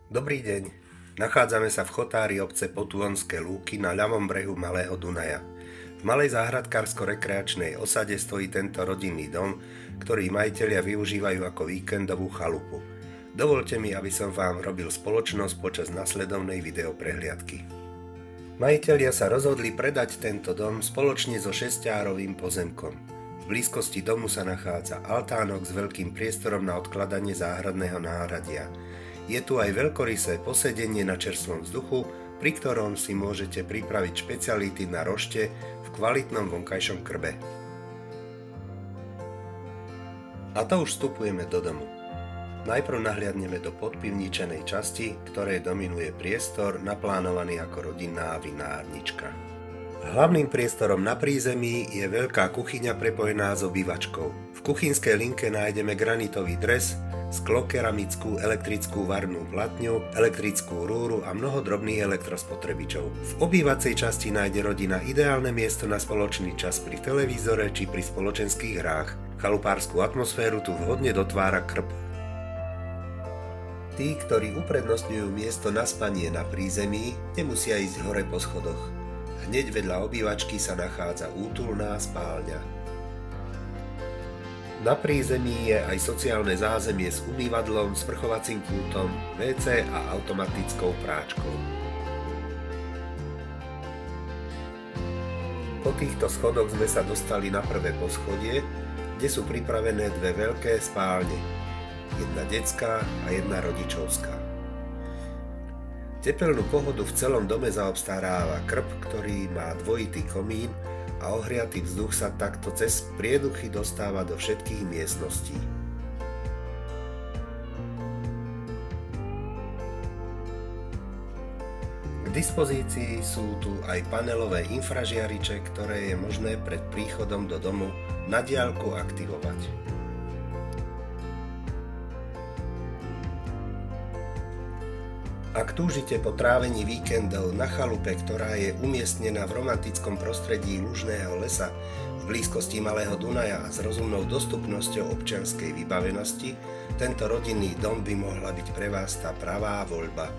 Dobrý deň. Nachádzame sa v chotári obce Potônske Lúky na ľavom brehu Malého Dunaja. V malej záhradkársko-rekreačnej osade stojí tento rodinný dom, ktorý majitelia využívajú ako víkendovú chalupu. Dovoľte mi, aby som vám robil spoločnosť počas nasledovnej videoprehliadky. Majitelia sa rozhodli predať tento dom spoločne so šesťárovým pozemkom. V blízkosti domu sa nachádza altánok s veľkým priestorom na odkladanie záhradného náradia. Je tu aj veľkorysé posedenie na čerstvom vzduchu, pri ktorom si môžete pripraviť špeciality na rošte v kvalitnom vonkajšom krbe. A to už vstupujeme do domu. Najprv nahliadneme do podpivničenej časti, ktorej dominuje priestor naplánovaný ako rodinná vinárnička. Hlavným priestorom na prízemí je veľká kuchyňa prepojená s obývačkou. V kuchynskej linke nájdeme granitový dres, sklokeramickú elektrickú varnú platňu, elektrickú rúru a mnoho drobných elektrospotrebičov. V obývacej časti nájde rodina ideálne miesto na spoločný čas pri televízore či pri spoločenských hrách. Chalupárskú atmosféru tu vhodne dotvára krb. Tí, ktorí uprednostňujú miesto na spanie na prízemí, nemusia ísť hore po schodoch. Hneď vedľa obývačky sa nachádza útulná spálňa. Na prízemí je aj sociálne zázemie s umývadlom, sprchovacím kútom, WC a automatickou práčkou. Po týchto schodoch sme sa dostali na prvé poschodie, kde sú pripravené dve veľké spálne. Jedna detská a jedna rodičovská. Tepelnú pohodu v celom dome zaobstaráva krb, ktorý má dvojitý komín a ohriatý vzduch sa takto cez prieduchy dostáva do všetkých miestností. K dispozícii sú tu aj panelové infražiariče, ktoré je možné pred príchodom do domu na diaľku aktivovať. Ak túžite po trávení víkendov na chalupe, ktorá je umiestnená v romantickom prostredí lužného lesa v blízkosti Malého Dunaja a s rozumnou dostupnosťou občianskej vybavenosti, tento rodinný dom by mohla byť pre vás tá pravá voľba.